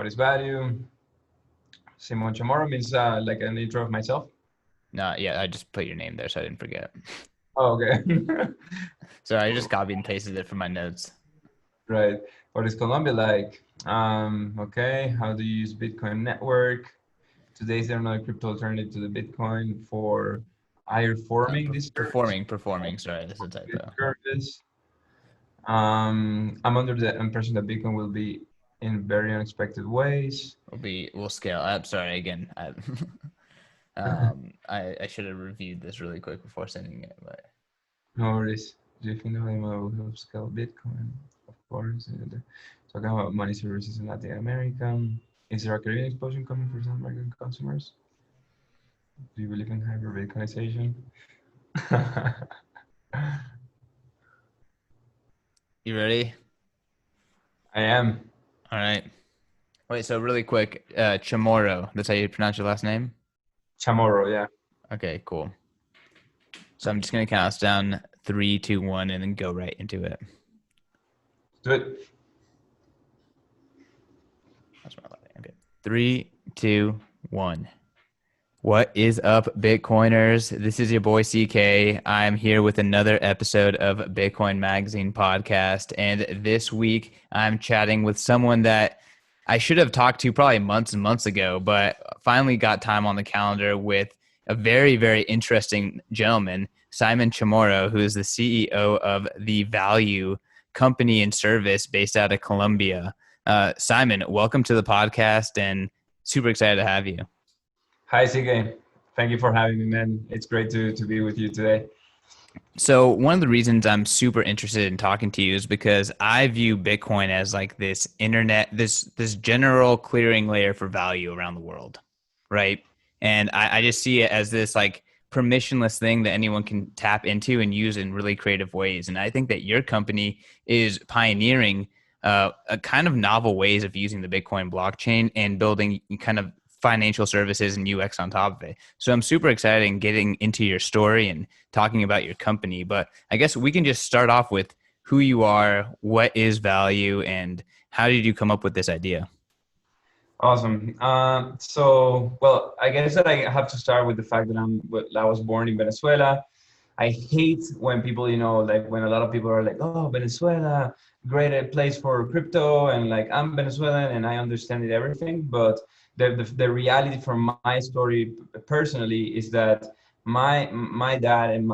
What is Valiu? Simon Chamorro means like an intro of myself. No, yeah, I just put your name there, so I didn't forget. Oh, okay. So I just copied and pasted it from my notes. Right. What is Colombia like? Okay. How do you use Bitcoin network? Today is there another crypto alternative to the Bitcoin for higher forming this service? Performing. Sorry, this is a typo. Service. I'm under the impression that Bitcoin will be in very unexpected ways. We'll scale. I'm sorry again. I should have reviewed this really quick before sending it, but No worries. Do you think the will help scale Bitcoin? Of course. Talking about money services in Latin America. Is there a Caribbean explosion coming for some American consumers? Do you believe in hyper Bitcoinization? you ready? I am. All right. Wait, so really quick, Chamorro. That's how you pronounce your last name? Chamorro, yeah. Okay, cool. So I'm just gonna count us down 3, 2, 1, and then go right into it. Do it. That's my last name. Okay. 3, 2, 1. What is up, Bitcoiners? This is your boy CK. I'm here with another episode of Bitcoin Magazine podcast. And this week, I'm chatting with someone that I should have talked to probably months and months ago, but finally got time on the calendar with a very, very interesting gentleman, Simon Chamorro, who is the CEO of the Valiu company and service based out of Colombia. Simon, welcome to the podcast and super excited to have you. Hi, CK. Thank you for having me, man. It's great to be with you today. So one of the reasons I'm super interested in talking to you is because I view Bitcoin as like this internet, this general clearing layer for value around the world, right? And I just see it as this like permissionless thing that anyone can tap into and use in really creative ways. And I think that your company is pioneering a kind of novel ways of using the Bitcoin blockchain and building kind of financial services and UX on top of it. So I'm super excited in getting into your story and talking about your company. But I guess we can just start off with who you are, what is Valiu, and how did you come up with this idea? Awesome. Well, I guess that I have to start with the fact that I was born in Venezuela. I hate when people, like when a lot of people are like, oh, Venezuela, great place for crypto. And like, I'm Venezuelan and I understand it, everything. But the reality from my story personally is that my dad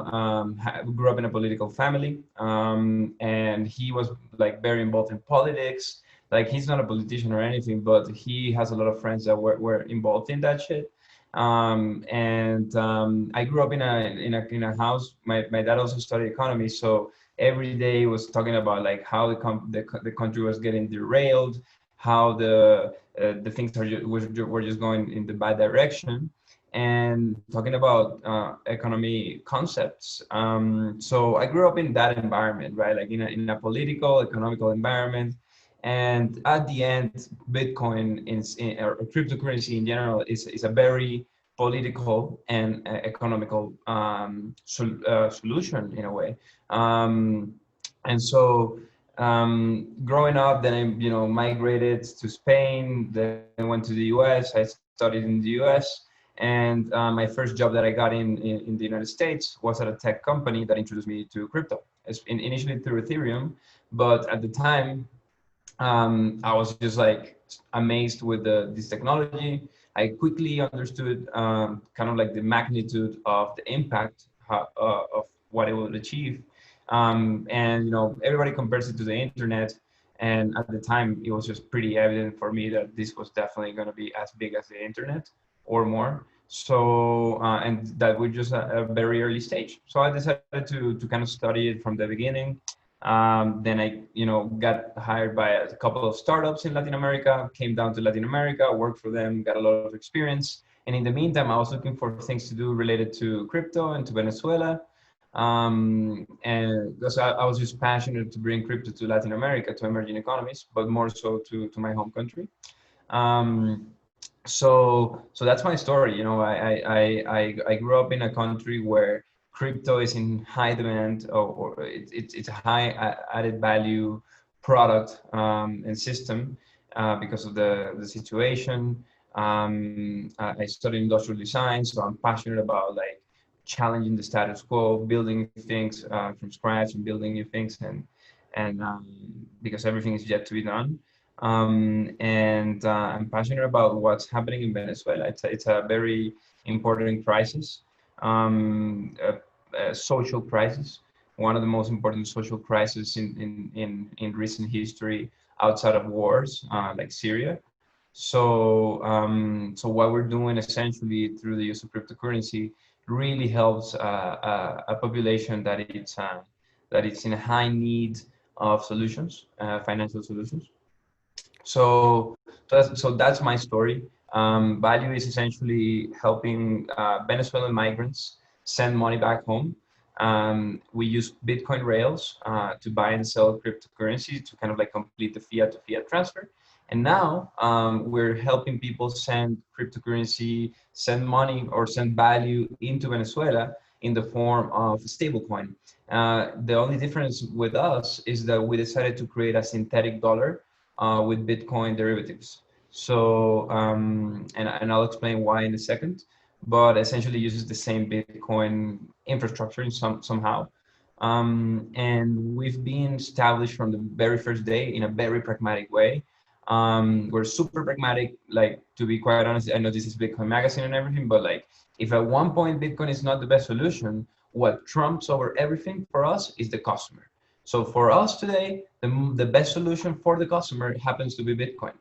grew up in a political family. And he was like very involved in politics. Like he's not a politician or anything, but he has a lot of friends that were involved in that shit. I grew up in a house. My dad also studied economy, so every day was talking about like how the country was getting derailed, how the things were just going in the bad direction, and talking about economy concepts. So I grew up in that environment, right? Like in a political, economical environment. And at the end, Bitcoin or cryptocurrency in general is a very political and economical solution in a way. And so growing up, then I migrated to Spain, then went to the US. I studied in the US. And my first job that I got in the United States was at a tech company that introduced me to crypto, initially through Ethereum. But at the time, I was just like amazed with this technology. I quickly understood kind of like the magnitude of the impact of what it would achieve. And everybody compares it to the internet. And at the time, it was just pretty evident for me that this was definitely going to be as big as the internet or more. So, and that we're just at a very early stage. So I decided to kind of study it from the beginning. Then I, got hired by a couple of startups in Latin America, came down to Latin America, worked for them, got a lot of experience. And in the meantime, I was looking for things to do related to crypto and to Venezuela. And because I was just passionate to bring crypto to Latin America, to emerging economies, but more so to my home country. Um, so that's my story. I grew up in a country where crypto is in high demand, or it's a high added value product and system. because of the situation. I studied industrial design, so I'm passionate about like challenging the status quo, building things from scratch, and building new things, and because everything is yet to be done. And I'm passionate about what's happening in Venezuela. It's a very important crisis, a social crisis, one of the most important social crises in recent history outside of wars like Syria. So what we're doing essentially through the use of cryptocurrency really helps a population that it's in a high need of solutions, financial solutions. So that's my story. Value is essentially helping Venezuelan migrants send money back home. We use Bitcoin rails to buy and sell cryptocurrency to kind of like complete the fiat to fiat transfer. And now we're helping people send cryptocurrency, send money, or send value into Venezuela in the form of a stablecoin. The only difference with us is that we decided to create a synthetic dollar with Bitcoin derivatives. So, and I'll explain why in a second, but essentially uses the same Bitcoin infrastructure in somehow. And we've been established from the very first day in a very pragmatic way. We're super pragmatic, like to be quite honest, I know this is Bitcoin magazine and everything, but like if at one point Bitcoin is not the best solution, what trumps over everything for us is the customer. So for us today, the best solution for the customer happens to be Bitcoin.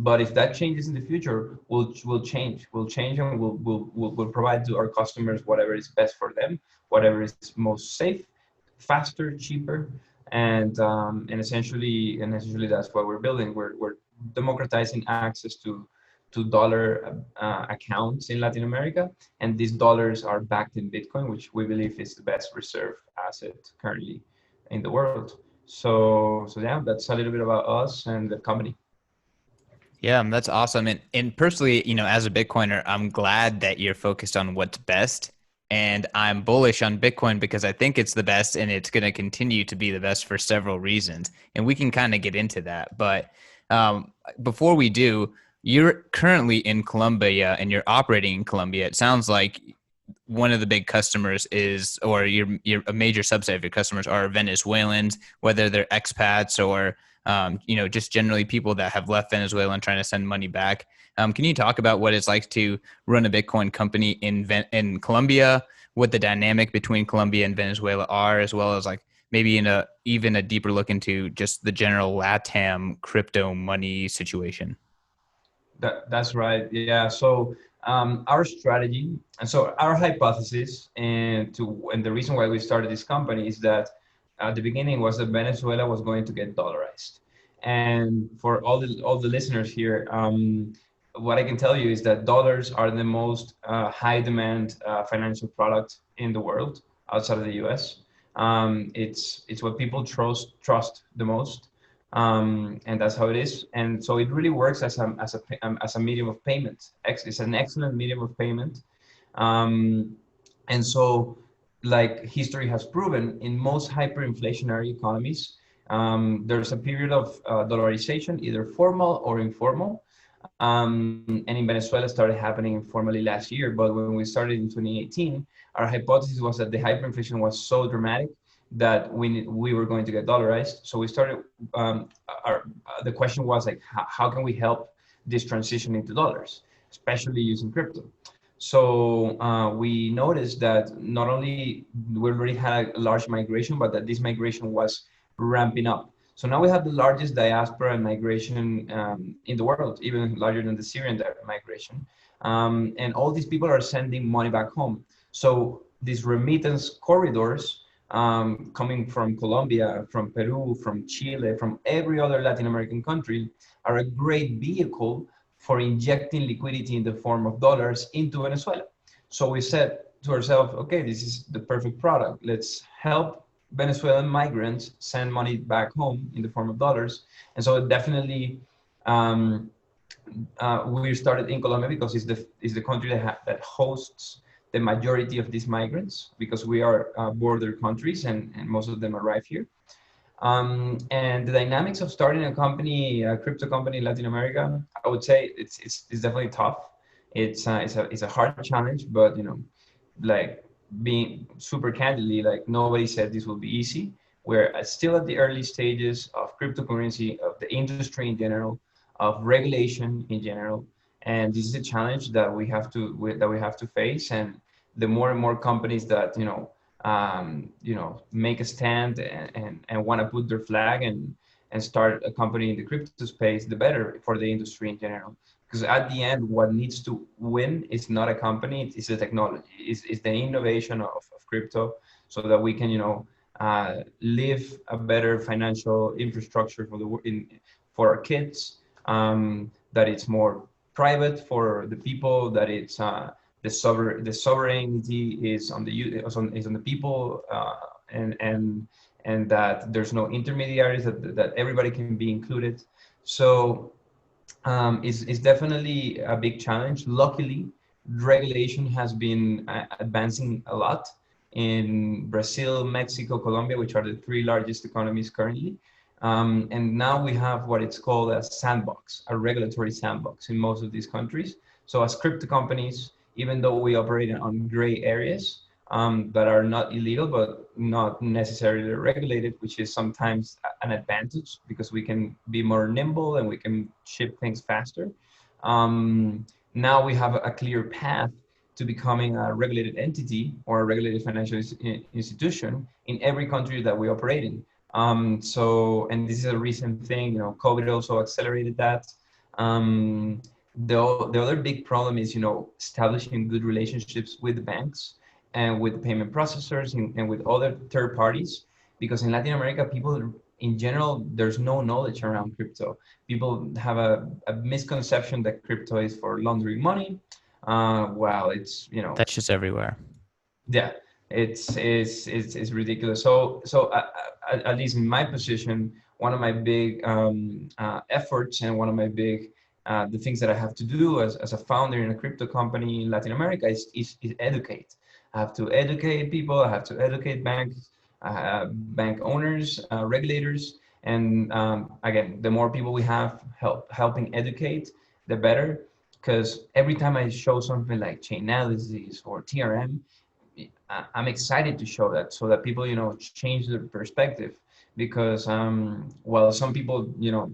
But if that changes in the future, we'll change. We'll change, and we'll provide to our customers whatever is best for them, whatever is most safe, faster, cheaper, and essentially that's what we're building. We're democratizing access to dollar accounts in Latin America, and these dollars are backed in Bitcoin, which we believe is the best reserve asset currently in the world. So yeah, that's a little bit about us and the company. Yeah, that's awesome. And personally, as a Bitcoiner, I'm glad that you're focused on what's best. And I'm bullish on Bitcoin because I think it's the best and it's going to continue to be the best for several reasons. And we can kind of get into that. But before we do, you're currently in Colombia and you're operating in Colombia. It sounds like one of the big customers is, or you're a major subset of your customers are Venezuelans, whether they're expats or just generally people that have left Venezuela and trying to send money back. Can you talk about what it's like to run a Bitcoin company in Colombia, what the dynamic between Colombia and Venezuela are, as well as like maybe even a deeper look into just the general LATAM crypto money situation? That's right. Yeah. So our strategy, and so our hypothesis, and the reason why we started this company is that at the beginning was that Venezuela was going to get dollarized. And for all the listeners here, what I can tell you is that dollars are the most high demand financial product in the world outside of the U.S. It's what people trust the most, and that's how it is. And so it really works as a medium of payment. It's an excellent medium of payment. Um, and so, like history has proven, in most hyperinflationary economies, there's a period of dollarization, either formal or informal. And in Venezuela started happening informally last year, but when we started in 2018, our hypothesis was that the hyperinflation was so dramatic that we were going to get dollarized. So we started, the question was like, how can we help this transition into dollars, especially using crypto? So we noticed that not only we already had a large migration, but that this migration was ramping up. So now we have the largest diaspora and migration in the world, even larger than the Syrian migration. And all these people are sending money back home. So these remittance corridors coming from Colombia, from Peru, from Chile, from every other Latin American country are a great vehicle for injecting liquidity in the form of dollars into Venezuela. So we said to ourselves, okay, this is the perfect product. Let's help Venezuelan migrants send money back home in the form of dollars. And so definitely we started in Colombia because it's the country that hosts the majority of these migrants, because we are border countries and most of them arrive here. And the dynamics of starting a company, a crypto company in Latin America, I would say it's definitely tough. It's a hard challenge, but like being super candidly, like nobody said this will be easy. We're still at the early stages of cryptocurrency, of the industry in general, of regulation in general, and this is a challenge that we have to face. And the more and more companies that make a stand and want to put their flag and start a company in the crypto space, the better for the industry in general. Because at the end, what needs to win is not a company; it's the technology, it's the innovation of crypto, so that we can live a better financial infrastructure for our kids. That it's more private for the people. That it's the sovereignty is on the people, and that there's no intermediaries, that everybody can be included. So is definitely a big challenge. Luckily, regulation has been advancing a lot in Brazil, Mexico, Colombia, which are the three largest economies currently. And now we have what it's called a sandbox, a regulatory sandbox in most of these countries. So as crypto companies, even though we operate on gray areas that are not illegal, but not necessarily regulated, which is sometimes an advantage because we can be more nimble and we can ship things faster. Now we have a clear path to becoming a regulated entity or a regulated financial institution in every country that we operate in. And this is a recent thing, COVID also accelerated that. Um, the other big problem is, establishing good relationships with the banks and with payment processors and with other third parties, because in Latin America, people in general, there's no knowledge around crypto. People have a misconception that crypto is for laundering money. Well, That's just everywhere. yeah, it's ridiculous. So at least in my position, one of my big efforts and one of my big the things that I have to do as a founder in a crypto company in Latin America is educate. I have to educate people. I have to educate banks, bank owners, regulators, and again, the more people we have helping educate, the better. Because every time I show something like chain analysis or TRM, I'm excited to show that so that people, change their perspective. Because while some people,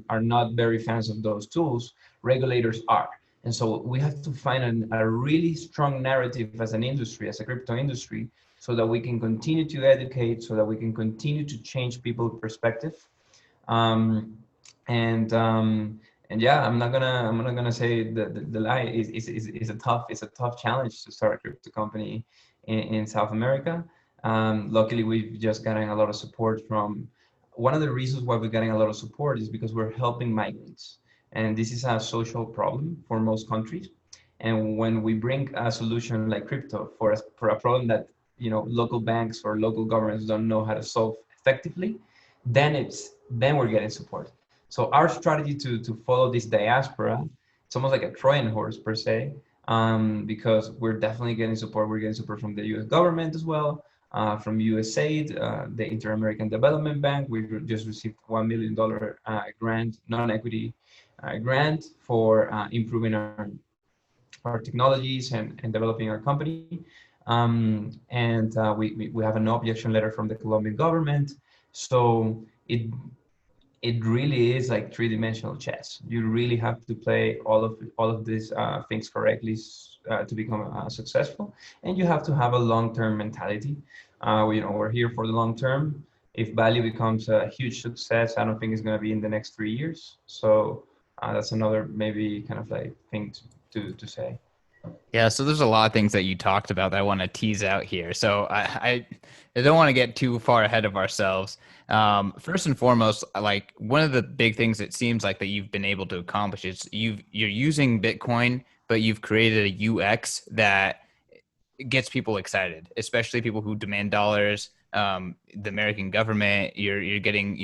are not very fans of those tools, regulators are. And so we have to find a really strong narrative as an industry, as a crypto industry, so that we can continue to educate, so that we can continue to change people's perspective. Um, and yeah, I'm not gonna say the lie is a tough challenge to start a crypto company in South America. Luckily, we've just gotten a lot of support from. One of the reasons why we're getting a lot of support is because we're helping migrants, and this is a social problem for most countries. And when we bring a solution like crypto for a problem that local banks or local governments don't know how to solve effectively, then we're getting support. So our strategy to follow this diaspora, it's almost like a Trojan horse per se, because we're definitely getting support. We're getting support from the U.S. government as well, from USAID, the Inter-American Development Bank. We just received $1 million grant, non-equity grant for improving our technologies and developing our company. And we have an objection letter from the Colombian government. So it really is like three-dimensional chess. You really have to play all of these things correctly to become successful, and you have to have a long-term mentality. We're here for the long term. If Valiu becomes a huge success, I don't think it's going to be in the next 3 years. So that's another maybe kind of like thing to say. Yeah, so there's a lot of things that you talked about that I want to tease out here. So I don't want to get too far ahead of ourselves. First and foremost, like one of the big things it seems like that you've been able to accomplish is you're using Bitcoin, but you've created a UX that gets people excited, especially people who demand dollars. The American government, you're getting,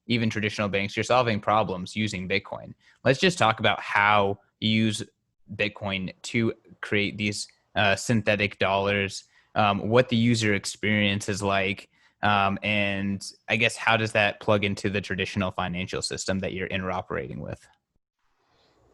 even traditional banks, you're solving problems using Bitcoin. Let's just talk about how you use Bitcoin to create these synthetic dollars, what the user experience is like, And I guess how does that plug into the traditional financial system that you're interoperating with?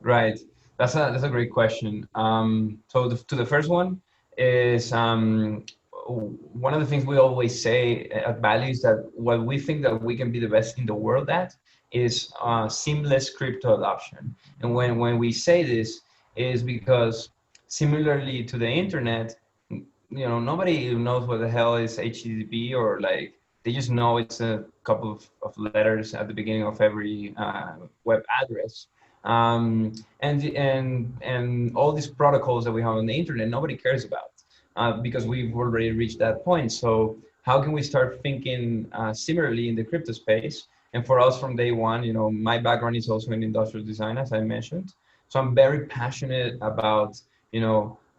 Right. That's a great question. So to the first one is one of the things we always say at Valiu is that what we think that we can be the best in the world at is seamless crypto adoption. And when we say this is because similarly to the internet, nobody knows what the hell is HTTP, or like they just know it's a couple of letters at the beginning of every web address. And all these protocols that we have on the internet, nobody cares about because we've already reached that point. So how can we start thinking similarly in the crypto space? And for us from day one, my background is also in industrial design, as I mentioned. So I'm very passionate about,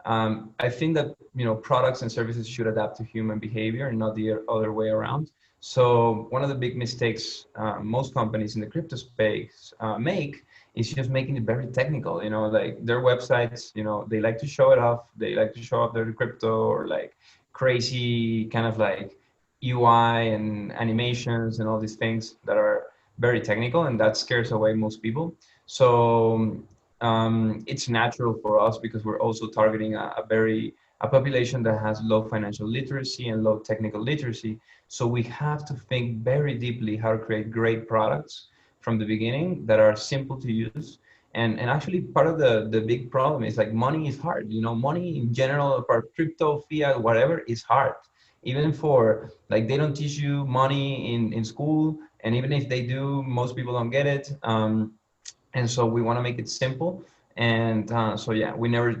I think that, products and services should adapt to human behavior and not the other way around. So one of the big mistakes most companies in the crypto space make is just making it very technical. Like their websites, they like to show it off. They like to show off their crypto, or like crazy kind of like UI and animations and all these things that are very technical, and that scares away most people. So it's natural for us because we're also targeting a population that has low financial literacy and low technical literacy. So we have to think very deeply how to create great products from the beginning that are simple to use. And actually part of the big problem is like money is hard. Money in general, apart crypto, fiat, whatever, is hard. Even for like they don't teach you money in school, and even if they do, most people don't get it. And so we want to make it simple. And so yeah, we never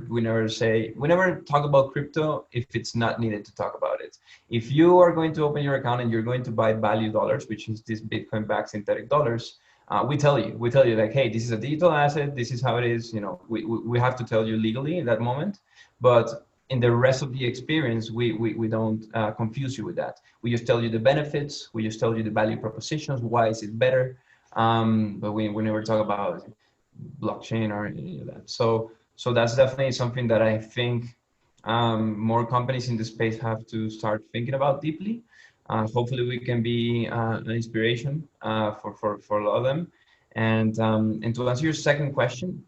talk about crypto if it's not needed to talk about it. If you are going to open your account and you're going to buy Value dollars, which is this Bitcoin backed synthetic dollars, we tell you like, hey, this is a digital asset, this is how it is. We have to tell you legally in that moment, but in the rest of the experience, we don't confuse you with that. We just tell you the benefits, we just tell you the value propositions, why is it better. But we never talk about blockchain or any of that. So that's definitely something that I think more companies in the space have to start thinking about deeply. Hopefully, we can be an inspiration for a lot of them. And to answer your second question,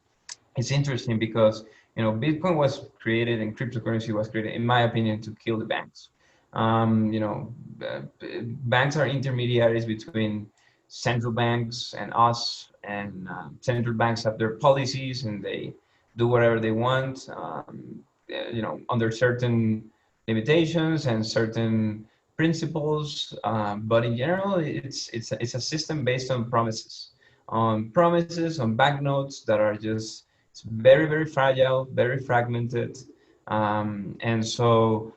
it's interesting because Bitcoin was created and cryptocurrency was created, in my opinion, to kill the banks. Banks are intermediaries between central banks and us, and central banks have their policies and they do whatever they want, under certain limitations and certain principles. But in general, it's a system based on banknotes that are just, it's very, very fragile, very fragmented. And so,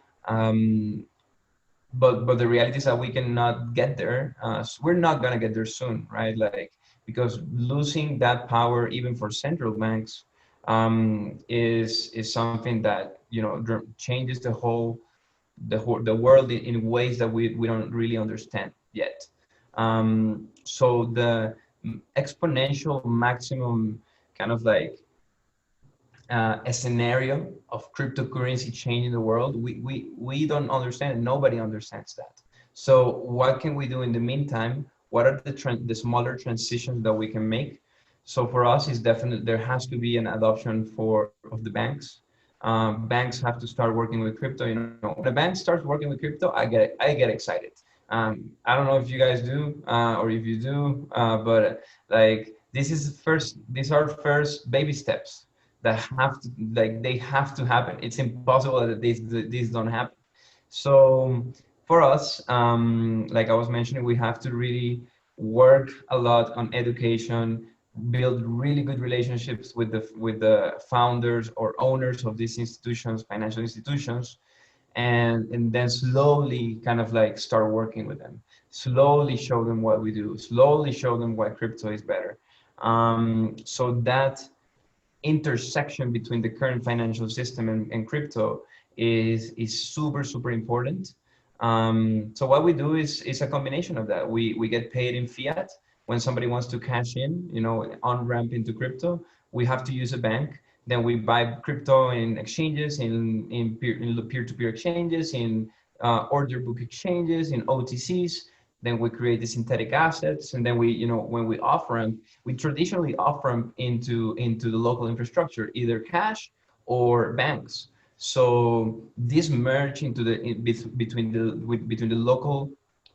but the reality is that we cannot get there. We're not gonna get there soon, right? Like, because losing that power, even for central banks, is something that changes the world in ways that we don't really understand yet. So the exponential maximum kind of like a scenario of cryptocurrency changing the world, we don't understand. Nobody understands that. So what can we do in the meantime? What are the smaller transitions that we can make? So for us, it's definitely, there has to be an adoption of the banks. Banks have to start working with crypto. When a bank starts working with crypto, I get excited. I don't know if you guys do, or if you do, but like these are first baby steps that they have to happen. It's impossible that these don't happen. So for us, like I was mentioning, we have to really work a lot on education, build really good relationships with the founders or owners of these institutions, financial institutions, and then slowly kind of like start working with them, slowly show them what we do, slowly show them why crypto is better. So that intersection between the current financial system and crypto is super, super important. So what we do is a combination of that. We get paid in fiat when somebody wants to cash in, on ramp into crypto. We have to use a bank. Then we buy crypto in exchanges, in peer-to-peer exchanges, in order book exchanges, in OTCs. Then we create the synthetic assets, and then we, when we offer them, we traditionally offer them into the local infrastructure, either cash or banks. So this merge into between the local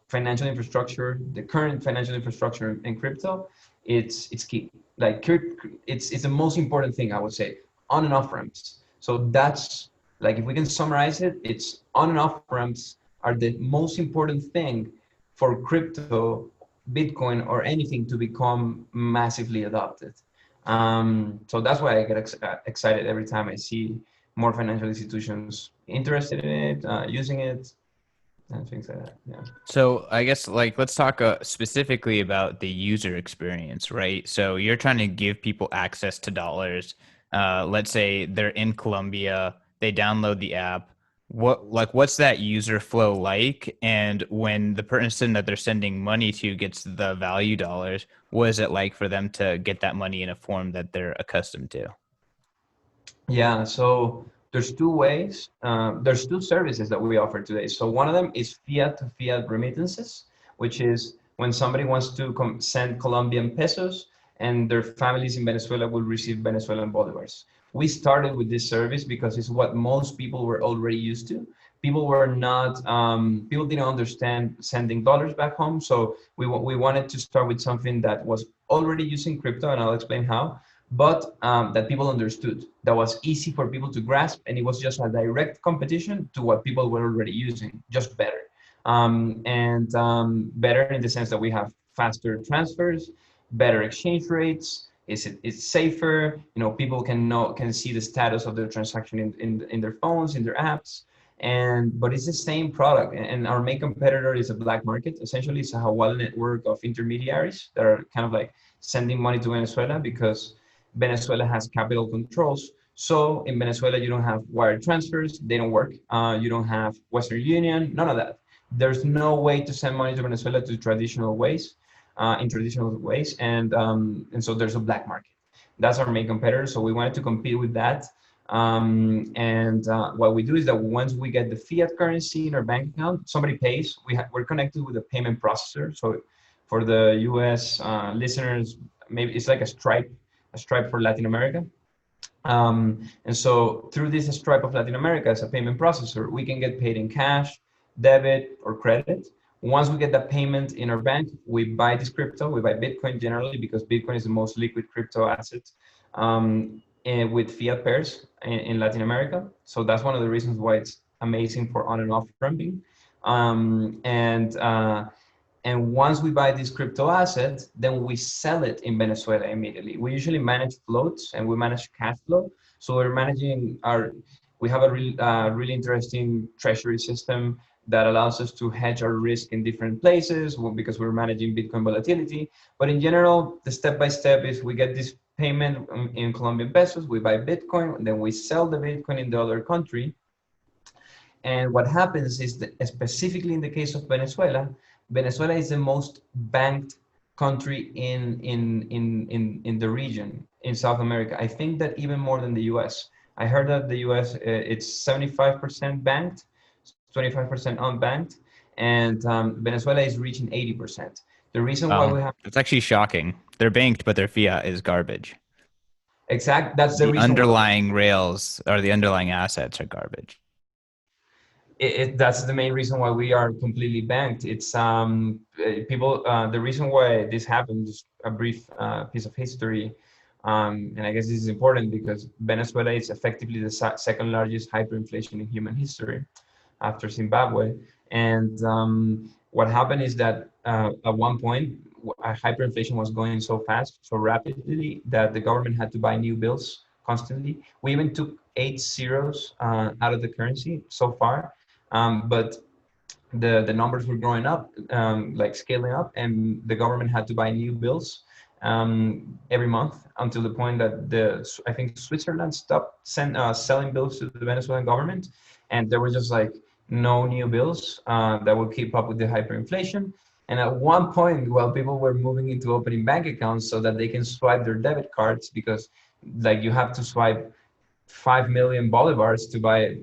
financial infrastructure, the current financial infrastructure, and crypto, it's key. Like it's the most important thing, I would say, on and off ramps. So that's, like, if we can summarize it, it's on and off ramps are the most important thing for crypto, Bitcoin, or anything to become massively adopted. So that's why I get excited every time I see more financial institutions interested in it, using it, and things like that. Yeah. So I guess like let's talk specifically about the user experience, right? So you're trying to give people access to dollars. Let's say they're in Colombia, they download the app. What's that user flow like? And when the person that they're sending money to gets the value dollars, what is it like for them to get that money in a form that they're accustomed to? Yeah, so there's two ways. There's two services that we offer today. So one of them is fiat to fiat remittances, which is when somebody wants to send Colombian pesos and their families in Venezuela will receive Venezuelan bolivars. We started with this service because it's what most people were already used to. People didn't understand sending dollars back home. So we wanted to start with something that was already using crypto, and I'll explain how, but that people understood, that was easy for people to grasp, and it was just a direct competition to what people were already using, just better. Better in the sense that we have faster transfers, better exchange rates. It's safer. People can see the status of their transaction in their phones, in their apps, but it's the same product. And our main competitor is a black market. Essentially, it's a Hawala network of intermediaries that are kind of like sending money to Venezuela, because Venezuela has capital controls. So in Venezuela, you don't have wire transfers; they don't work. You don't have Western Union, none of that. There's no way to send money to Venezuela to traditional ways, and so there's a black market. That's our main competitor. So we wanted to compete with that. What we do is that once we get the fiat currency in our bank account, somebody pays. We're connected with a payment processor. So for the U.S. Listeners, maybe it's like a Stripe for Latin America. And so through this Stripe of Latin America as a payment processor, we can get paid in cash, debit, or credit. Once we get that payment in our bank, we buy this crypto. We buy Bitcoin generally because Bitcoin is the most liquid crypto asset, and with fiat pairs in Latin America. So that's one of the reasons why it's amazing for on and off ramping. Um, and uh, and once we buy this crypto asset, then we sell it in Venezuela immediately. We usually manage floats and we manage cash flow. So we have a really interesting treasury system that allows us to hedge our risk in different places, because we're managing Bitcoin volatility. But in general, the step by step is we get this payment in Colombian pesos, we buy Bitcoin, then we sell the Bitcoin in the other country. And what happens is that, specifically in the case of Venezuela, Venezuela is the most banked country in the region in South America. I think that even more than the U.S. I heard that the U.S. It's 75% banked, 25% unbanked, and Venezuela is reaching 80%. The reason why we have It's actually shocking. They're banked, but their fiat is garbage. that's the The reason why underlying rails or the underlying assets are garbage. that's the main reason why we are completely banked. It's people. The reason why this happened, just a brief piece of history, and I guess this is important because Venezuela is effectively the second largest hyperinflation in human history, after Zimbabwe. And what happened is that at one point, hyperinflation was going so fast, so rapidly, that the government had to buy new bills constantly. We even took 8 zeros out of the currency so far, but the numbers were growing up, like scaling up, and the government had to buy new bills every month, until the point that I think Switzerland stopped selling bills to the Venezuelan government, and there were just like no new bills that would keep up with the hyperinflation. And at one point, while people were moving into opening bank accounts so that they can swipe their debit cards, because like you have to swipe 5 million bolivars to buy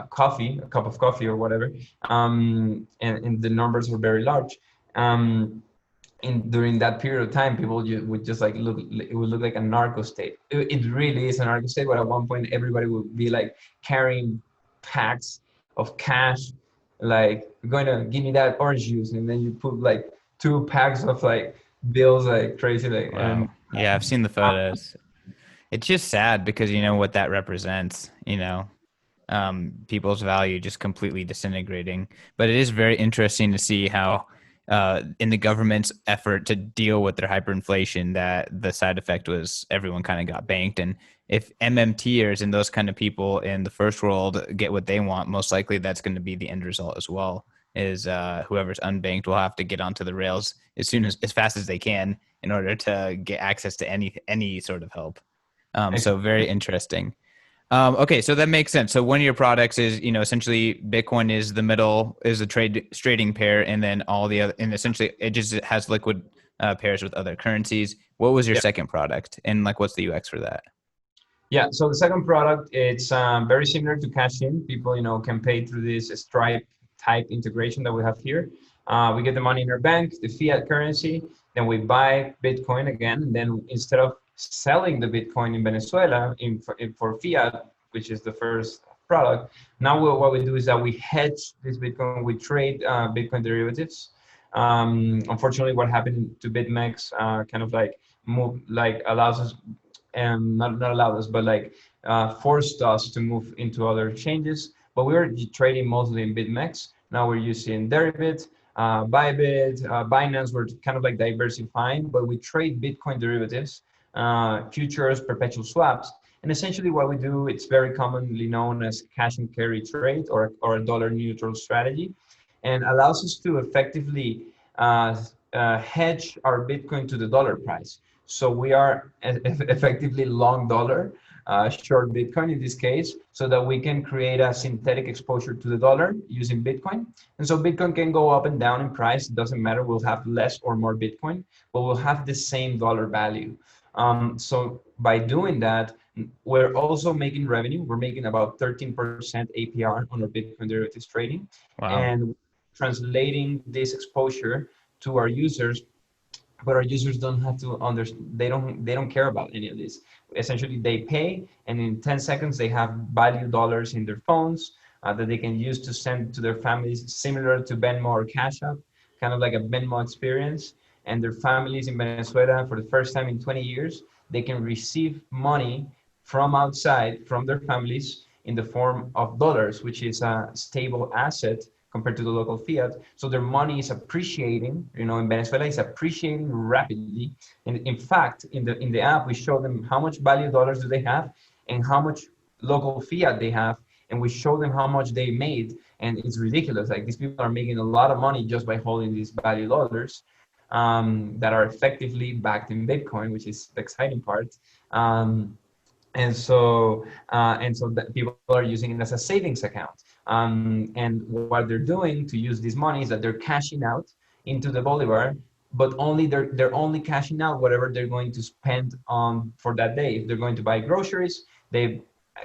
coffee, a cup of coffee or whatever, and the numbers were very large. Um, during that period of time, people would just like look, it would look like a narco state. It really is a narco state, but at one point everybody would be like carrying packs of cash, like, "You're going to give me that orange juice," and then you put like 2 packs of like bills, like crazy, like, Wow. Yeah, I've seen the uh, photos. It's just sad because you know what that represents, people's value just completely disintegrating. But it is very interesting to see how, in the government's effort to deal with their hyperinflation, that the side effect was everyone kind of got banked. And if MMTers and those kind of people in the first world get what they want, most likely that's going to be the end result as well. Is whoever's unbanked will have to get onto the rails as fast as they can in order to get access to any sort of help. So very interesting. Okay, so that makes sense. So one of your products is, essentially Bitcoin is the middle, is a trading pair, and then all the other, and essentially it just has liquid pairs with other currencies. What was your yeah. second product, and like what's the UX for that? Yeah, so the second product, it's very similar to Cash In. People, can pay through this Stripe type integration that we have here. We get the money in our bank, the fiat currency, then we buy Bitcoin again. And then instead of selling the Bitcoin in Venezuela for fiat, which is the first product, now what we do is that we hedge this Bitcoin, we trade Bitcoin derivatives. Unfortunately, what happened to BitMEX kind of like allows us, and not allowed us, but like forced us to move into other exchanges. But we were trading mostly in BitMEX. Now we're using Deribit, Bybit, Binance. We're kind of like diversifying, but we trade Bitcoin derivatives, futures, perpetual swaps. And essentially what we do, it's very commonly known as cash and carry trade, or a dollar neutral strategy, and allows us to effectively hedge our Bitcoin to the dollar price. So we are effectively long dollar, short Bitcoin in this case, so that we can create a synthetic exposure to the dollar using Bitcoin. And so Bitcoin can go up and down in price. It doesn't matter. We'll have less or more Bitcoin, but we'll have the same dollar value. So by doing that, we're also making revenue. We're making about 13% APR on our Bitcoin derivatives trading, Wow. and translating this exposure to our users, but our users don't have to understand. They don't care about any of this. Essentially, they pay, and in 10 seconds they have value dollars in their phones that they can use to send to their families, similar to Venmo or Cash App, kind of like a Venmo experience. And their families in Venezuela, for the first time in 20 years, they can receive money from outside, from their families, in the form of dollars, which is a stable asset compared to the local fiat. So their money is appreciating. In Venezuela, it's appreciating rapidly. And in fact, in the app, we show them how much value dollars do they have and how much local fiat they have, and we show them how much they made. And it's ridiculous. Like, these people are making a lot of money just by holding these value dollars, that are effectively backed in Bitcoin, which is the exciting part. Um, and so that people are using it as a savings account. And what they're doing to use this money is that they're cashing out into the Bolivar, but they're only cashing out whatever they're going to spend on for that day. If they're going to buy groceries, they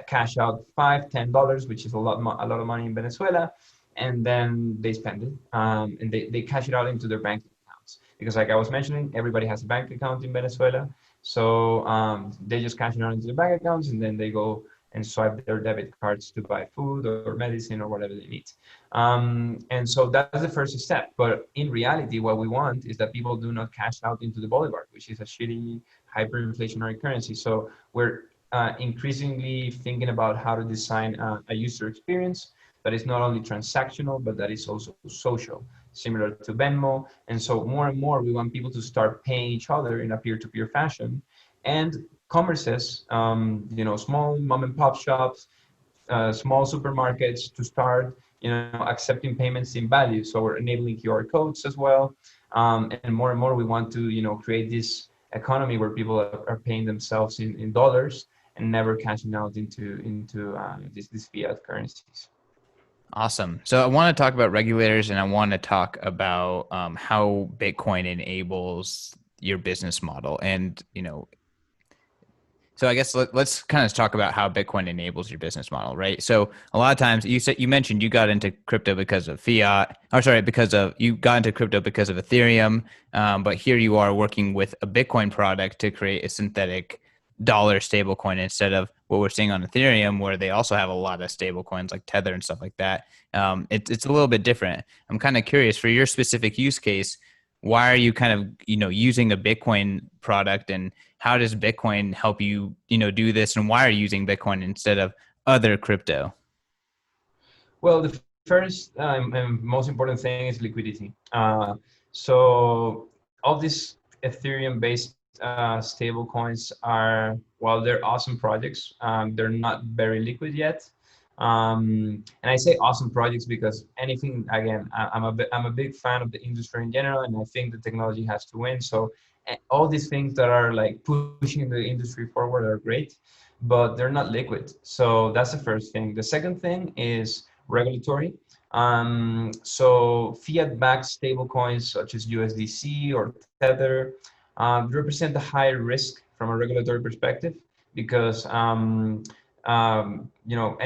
cash out $5, $10, which is a lot of money in Venezuela, and then they spend it, and they cash it out into their bank accounts. Because, like I was mentioning, everybody has a bank account in Venezuela. So they just cash it out into the bank accounts, and then they go and swipe their debit cards to buy food or medicine or whatever they need. And so that's the first step. But in reality, what we want is that people do not cash out into the Bolivar, which is a shitty hyperinflationary currency. So we're increasingly thinking about how to design a user experience that is not only transactional, but that is also social, similar to Venmo. And so more and more, we want people to start paying each other in a peer-to-peer fashion. And commerces, small mom and pop shops, small supermarkets, to start, accepting payments in value. So we're enabling QR codes as well. And more, we want to, create this economy where people are paying themselves in dollars and never cashing out into these fiat currencies. Awesome. So I want to talk about regulators, and I want to talk about how Bitcoin enables your business model. And So I guess let's kind of talk about how Bitcoin enables your business model, right? So a lot of times you mentioned you got into crypto because of fiat, or sorry, because of you got into crypto because of Ethereum, but here you are working with a Bitcoin product to create a synthetic dollar stablecoin instead of what we're seeing on Ethereum, where they also have a lot of stablecoins like Tether and stuff like that. It's a little bit different. I'm kind of curious for your specific use case. Why are you kind of using a Bitcoin product, and how does Bitcoin help you do this, and why are you using Bitcoin instead of other crypto? Well, the first and most important thing is liquidity. So all these Ethereum-based stable coins are, while they're awesome projects, they're not very liquid yet. And I say awesome projects because anything, again, I'm a big fan of the industry in general, and I think the technology has to win. So all these things that are like pushing the industry forward are great, but they're not liquid. So that's the first thing. The second thing is regulatory. So fiat-backed stablecoins such as USDC or Tether represent a high risk from a regulatory perspective because any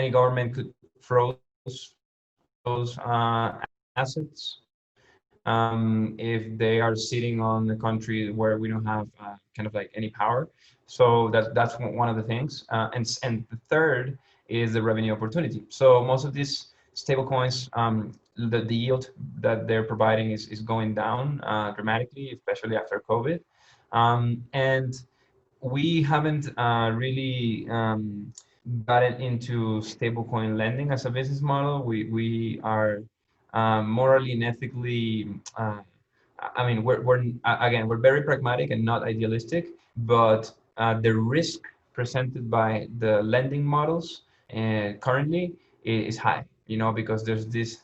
government could froze those assets if they are sitting on a country where we don't have kind of like any power. So that's one of the things. And the third is the revenue opportunity. So most of these stable coins, the yield that they're providing is going down dramatically, especially after COVID. And we haven't really gotten into stablecoin lending as a business model. We are morally and ethically. I mean, again, we're very pragmatic and not idealistic, but the risk presented by the lending models currently is high. Because there's this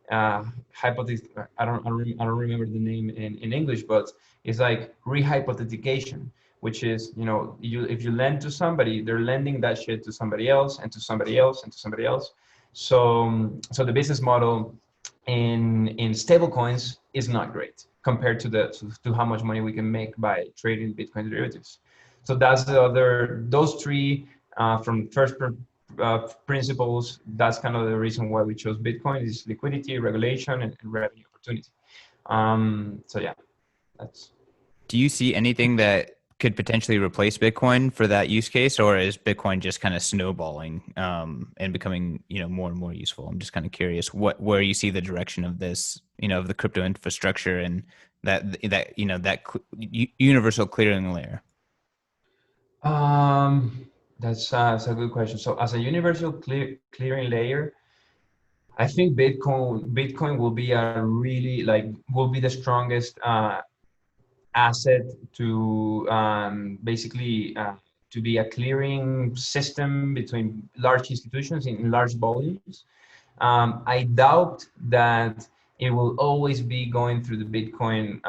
hypothesis. I don't remember the name in English, but it's like rehypothetication, which is if you lend to somebody, they're lending that shit to somebody else and to somebody else and to somebody else. So the business model in stable coins is not great compared to how much money we can make by trading Bitcoin derivatives. So that's those three from first principles. That's kind of the reason why we chose Bitcoin is liquidity, regulation, and revenue opportunity. So yeah, that's. Do you see anything that could potentially replace Bitcoin for that use case, or is Bitcoin just kind of snowballing and becoming more and more useful? I'm just kind of curious where you see the direction of this, of the crypto infrastructure and that universal clearing layer. That's a good question. So as a universal clearing layer, I think Bitcoin will be a really will be the strongest asset to basically to be a clearing system between large institutions in large volumes. I doubt that it will always be going through the Bitcoin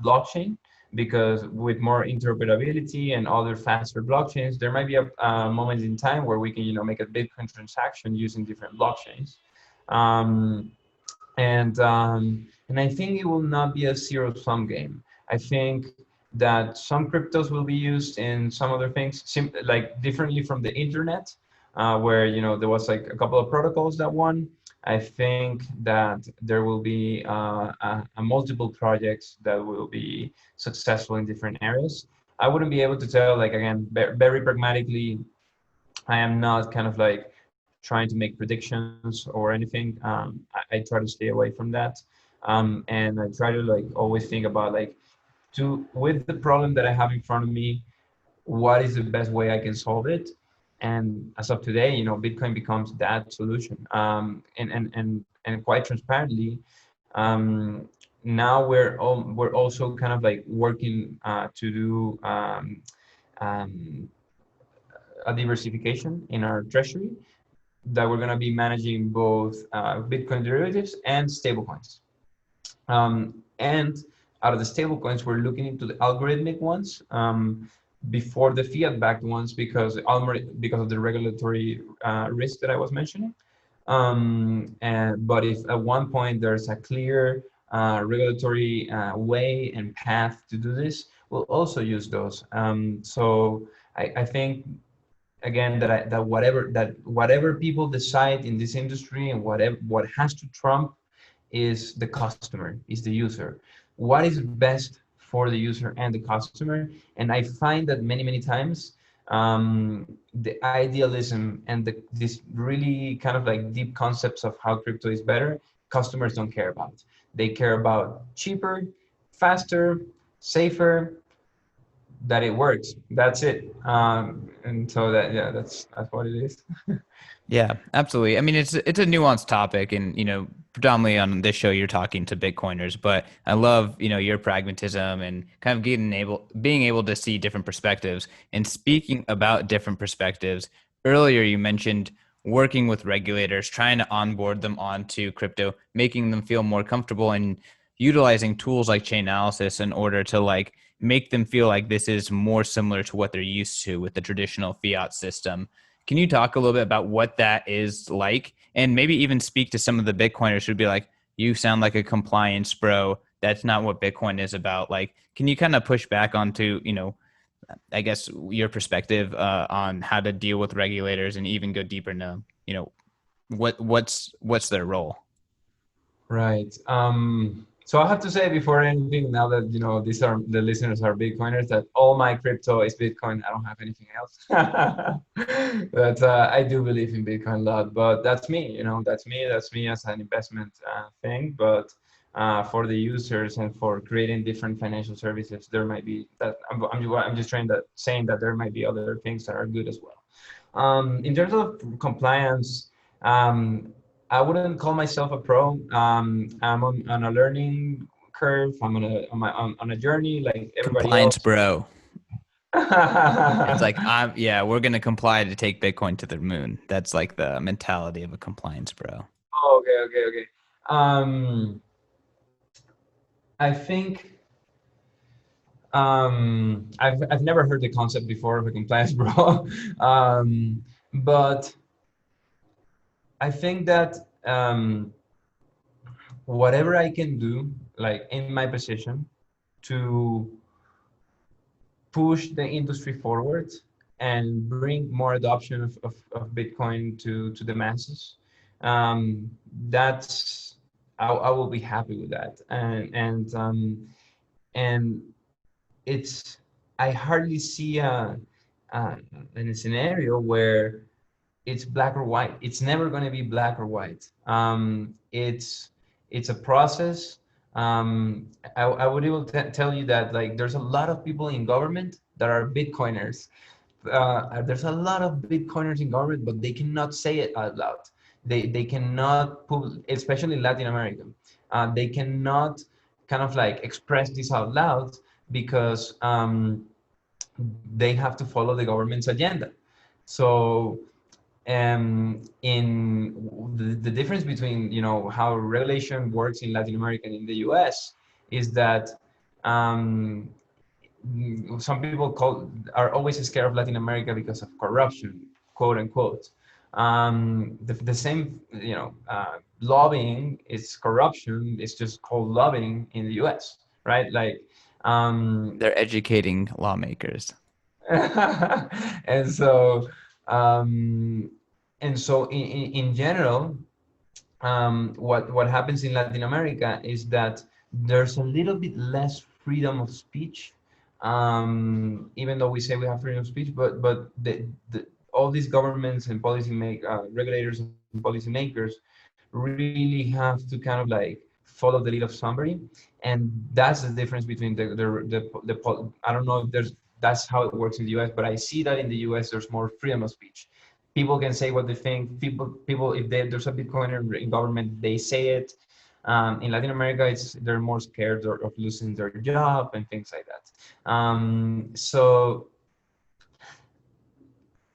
blockchain, because with more interoperability and other faster blockchains, there might be a moment in time where we can make a Bitcoin transaction using different blockchains. Um, and I think it will not be a zero-sum game. I think that some cryptos will be used in some other things, like differently from the internet, where there was like a couple of protocols that won. I think that there will be a multiple projects that will be successful in different areas. I wouldn't be able to tell, like, again, very pragmatically. I am not kind of like trying to make predictions or anything. I try to stay away from that. And I try to like always think about like with the problem that I have in front of me, what is the best way I can solve it? And as of today, Bitcoin becomes that solution. And quite transparently, now we're also kind of like working to do um, a diversification in our treasury, that we're going to be managing both Bitcoin derivatives and stablecoins. And out of the stablecoins, we're looking into the algorithmic ones before the fiat-backed ones, because of the regulatory risk that I was mentioning. But if at one point there's a clear regulatory way and path to do this, we'll also use those. So I think again that whatever people decide in this industry, and what has to trump is the customer, is the user. What is best for the user and the customer? And I find that many times, the idealism and this really kind of like deep concepts of how crypto is better, customers don't care about. They care about cheaper, faster, safer, that it works. That's it. And so that, yeah, that's what it is. Yeah, absolutely. I mean, it's a nuanced topic, and predominantly on this show, you're talking to Bitcoiners, but I love your pragmatism and kind of being able to see different perspectives. And speaking about different perspectives, earlier you mentioned working with regulators, trying to onboard them onto crypto, making them feel more comfortable, and utilizing tools like chain analysis in order to like make them feel like this is more similar to what they're used to with the traditional fiat system. Can you talk a little bit about what that is like, and maybe even speak to some of the Bitcoiners who'd be like, you sound like a compliance bro. That's not what Bitcoin is about. Like, can you kind of push back onto, I guess your perspective on how to deal with regulators and even go deeper into, what's their role? Right. So I have to say before anything, now that these are the listeners are Bitcoiners, that all my crypto is Bitcoin. I don't have anything else. But I do believe in Bitcoin a lot. But that's me. That's me. That's me as an investment thing. But for the users and for creating different financial services, there might be that. I'm just saying that there might be other things that are good as well. In terms of compliance. I wouldn't call myself a pro. I'm on a learning curve. I'm on a journey like everybody Compliance else. bro. It's Okay, like yeah, we're gonna comply to take Bitcoin to the moon. That's like the mentality of a compliance bro. okay. Um, I think I've never heard the concept before of a compliance bro, but I think that whatever I can do, like in my position, to push the industry forward and bring more adoption of Bitcoin to the masses. Um, that's I will be happy with that. And it's I hardly see in a scenario where it's black or white. It's never going to be black or white. It's a process. I would even tell you that like there's a lot of people in government that are Bitcoiners. There's a lot of Bitcoiners in government, but they cannot say it out loud. They cannot especially in Latin America. They cannot kind of like express this out loud because they have to follow the government's agenda. So in the difference between how regulation works in Latin America and in the US is that um, some people are always scared of Latin America because of corruption, quote unquote. The same, lobbying is corruption. It's just called lobbying in the US, right? Like, They're educating lawmakers. and so um, in general, what happens in Latin America is that there's a little bit less freedom of speech, even though we say we have freedom of speech, but all these governments and regulators and policymakers really have to kind of like follow the lead of somebody, and that's the difference between I don't know if that's how it works in the US, but I see that in the US there's more freedom of speech. People can say what they think. People if there's a Bitcoiner in government, they say it. In Latin America, they're more scared of losing their job and things like that. So,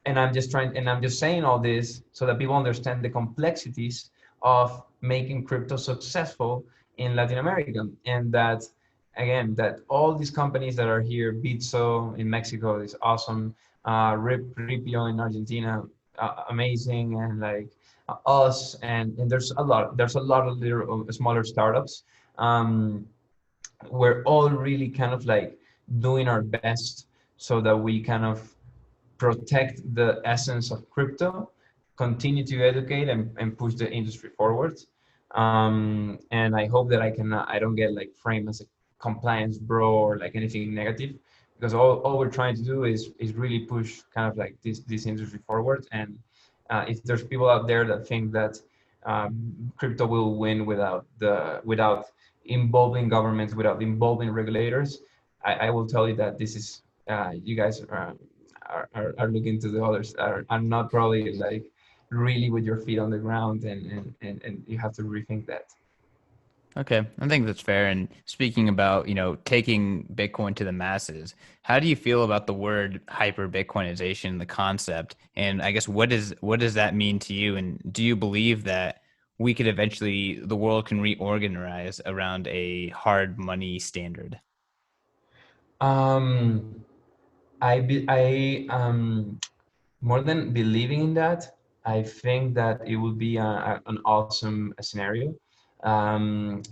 and I'm just saying all this so that people understand the complexities of making crypto successful in Latin America, and that again, that all these companies that are here, Bitso in Mexico is awesome, Ripio in Argentina, amazing, and like us, and there's a lot of little smaller startups. Um, we're all really kind of like doing our best so that we kind of protect the essence of crypto, continue to educate and push the industry forward. And I hope that I don't get like framed as a compliance bro or like anything negative, because all we're trying to do is really push kind of like this industry forward. And if there's people out there that think that crypto will win without involving governments, without involving regulators, I will tell you that this is you guys are looking to the others are not probably like really with your feet on the ground, and you have to rethink that. Okay, I think that's fair. And speaking about, taking Bitcoin to the masses, how do you feel about the word hyper Bitcoinization, the concept? And I guess what does that mean to you? And do you believe that we could eventually the world can reorganize around a hard money standard? um More than believing in that, I think that it would be an awesome scenario.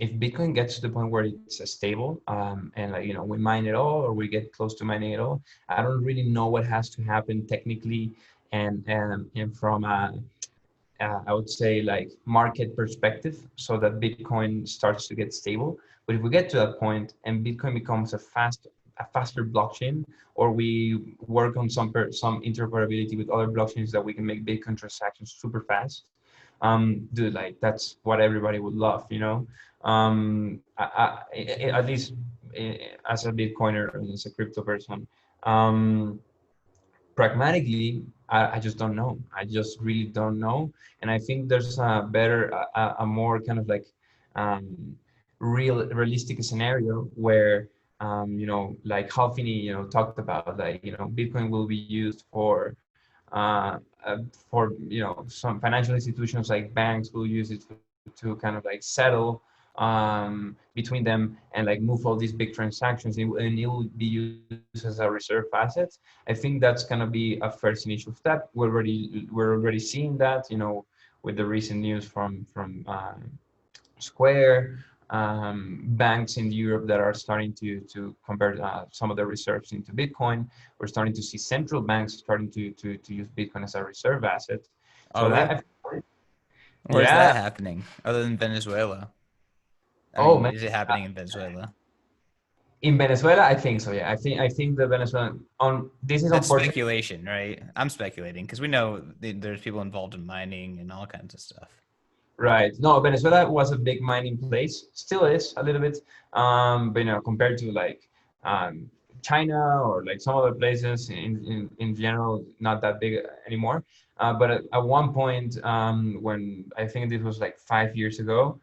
If Bitcoin gets to the point where it's stable, and like we mine it all, or we get close to mining it all, I don't really know what has to happen technically, and from a I would say like market perspective, so that Bitcoin starts to get stable. But if we get to that point and Bitcoin becomes a faster blockchain, or we work on some interoperability with other blockchains that we can make Bitcoin transactions super fast, dude, like that's what everybody would love, at least as a Bitcoiner and as a crypto person. Um, Pragmatically, I just don't know. I just really don't know. And I think there's a better, a more kind of like realistic scenario where, like Halfini, talked about, like, Bitcoin will be used for, some financial institutions like banks will use it to kind of like settle between them and like move all these big transactions, and it will be used as a reserve asset. I think that's gonna be a first initial step. We're already seeing that, with the recent news from Square, banks in Europe that are starting to convert some of their reserves into Bitcoin. We're starting to see central banks starting to use Bitcoin as a reserve asset. So Are we? that, Where's that yeah. happening other than Venezuela? I Oh mean, man, is it uh, happening in Venezuela? in Venezuela, I think so. Yeah, I think the Venezuelan on this is That's unfortunate. speculation, right? I'm speculating because we know there's people involved in mining and all kinds of stuff. Right. No, Venezuela was a big mining place, still is a little bit. But compared to like China or like some other places in general, not that big anymore. But at one point, when I think this was like 5 years ago,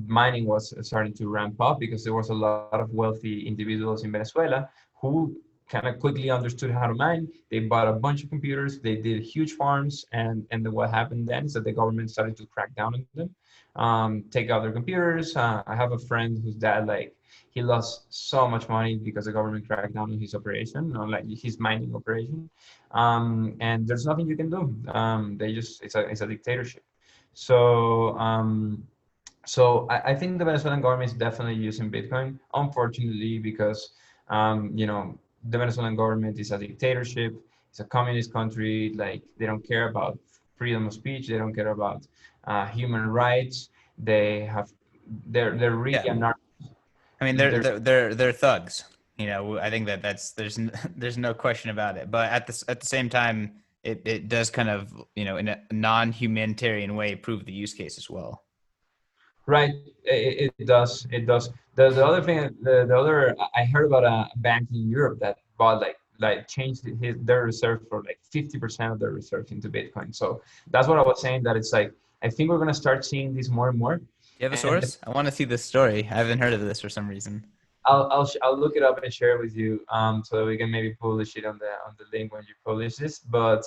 mining was starting to ramp up because there was a lot of wealthy individuals in Venezuela who kind of quickly understood how to mine. They bought a bunch of computers, they did huge farms, and then what happened then is that the government started to crack down on them, take out their computers. I have a friend whose dad, like, he lost so much money because the government cracked down on his operation, on like his mining operation, and there's nothing you can do. They just it's a dictatorship. So I think the Venezuelan government is definitely using Bitcoin, unfortunately, because the Venezuelan government is a dictatorship. It's a communist country. Like, they don't care about freedom of speech. They don't care about human rights. They have they're really Yeah, I mean they're they're they're they're, they're thugs. I think that's there's no question about it. But at the same time, it does kind of in a non-humanitarian way prove the use case as well. right. It does. It does. The other thing, the other, I heard about a bank in Europe that bought like changed their reserves for like 50% of their reserves into Bitcoin. So that's what I was saying. That it's like, I think we're gonna start seeing this more and more. Do you have a And source? I want to see this story. I haven't heard of this for some reason. I'll look it up and share it with you, so that we can maybe publish it on the link when you publish this. But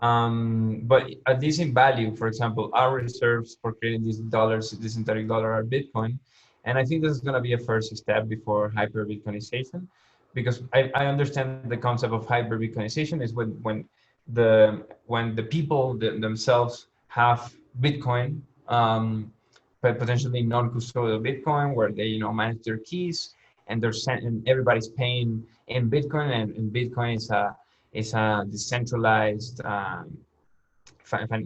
at least in Value, for example, our reserves for creating these dollars, this synthetic dollar, are Bitcoin, and I think this is going to be a first step before hyper Bitcoinization, because I understand the concept of hyper Bitcoinization is when the people themselves have Bitcoin, but potentially non-custodial Bitcoin, where they manage their keys, and and everybody's paying in Bitcoin, and Bitcoin is a decentralized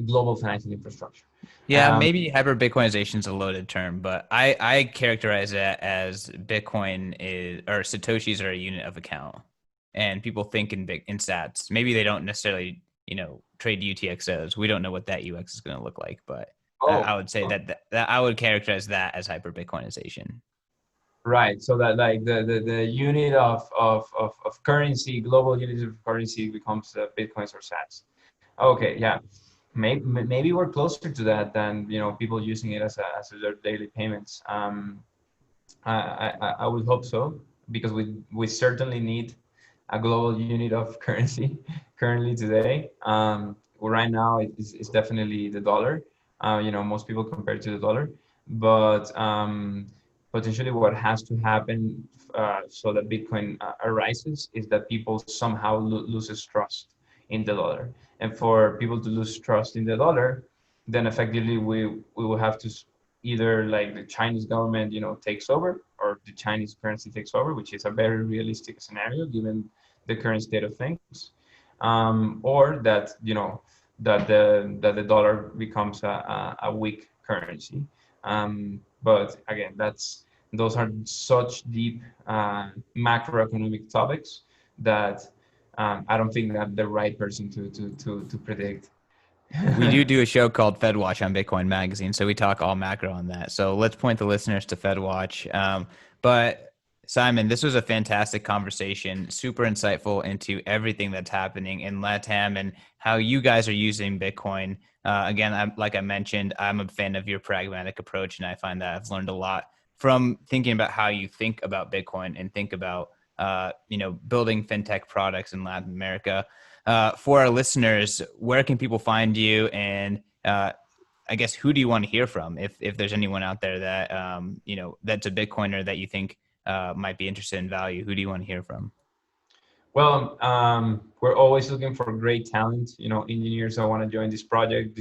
global financial infrastructure. Yeah, Um, maybe hyper Bitcoinization is a loaded term, but I characterize it as Bitcoin is or Satoshis are a unit of account, and people think in sats. Maybe they don't necessarily trade UTXOs. We don't know what that UX is going to look like, but I oh, would say oh, that I would characterize that as hyper Bitcoinization. right. So that like the unit of currency, global unit of currency becomes Bitcoins or sats. Okay, yeah. Maybe we're closer to that than people using it as their daily payments. I would hope so, because we certainly need a global unit of currency currently today. Right now it's definitely the dollar. Most people compare it to the dollar, but potentially what has to happen so that Bitcoin arises is that people somehow loses trust in the dollar, and for people to lose trust in the dollar, then effectively we will have to either like the Chinese government, takes over, or the Chinese currency takes over, which is a very realistic scenario given the current state of things, or that that the dollar becomes a weak currency. But again, those are such deep macroeconomic topics that I don't think that the right person to predict. We do a show called Fed Watch on Bitcoin Magazine, so we talk all macro on that. So let's point the listeners to Fed Watch. But Simon, this was a fantastic conversation, super insightful into everything that's happening in Latam and how you guys are using Bitcoin. Again, like I mentioned, I'm a fan of your pragmatic approach, and I find that I've learned a lot from thinking about how you think about Bitcoin and think about building fintech products in Latin America. For our listeners, where can people find you? And I guess who do you want to hear from? If there's anyone out there that that's a Bitcoiner that you think might be interested in value, who do you want to hear from? Well, we're always looking for great talent, engineers that want to join this project.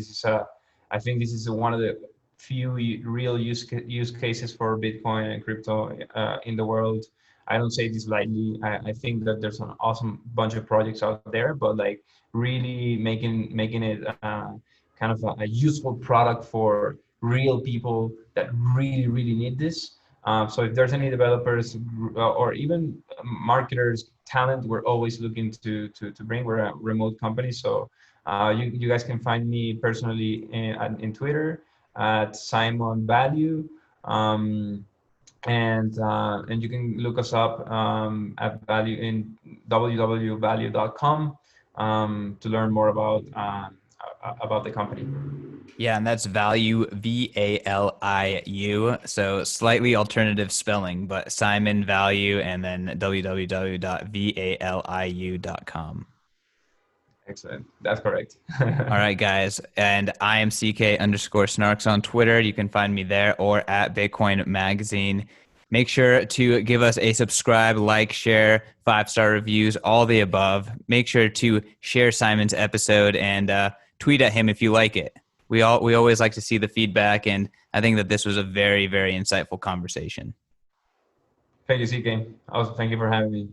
I think this is one of the few real use cases for Bitcoin and crypto in the world. I don't say this lightly. I think that there's an awesome bunch of projects out there, but like really making it kind of a useful product for real people that really need this. So if there's any developers or even marketers, talent, we're always looking to bring. We're a remote company, so you guys can find me personally in Twitter at Simon Valiu, and you can look us up at Value in www.value.com to learn more about the company. Yeah, and that's value, Valiu. So slightly alternative spelling, but Simon Value and then www.valiu.com. Excellent. That's correct. All right, guys. And I am CK_snarks on Twitter. You can find me there or at Bitcoin Magazine. Make sure to give us a subscribe, like, share, 5-star reviews, all the above. Make sure to share Simon's episode and tweet at him if you like it. We always like to see the feedback, and I think that this was a very, very insightful conversation. Thank you, CK. Also, thank you for having me.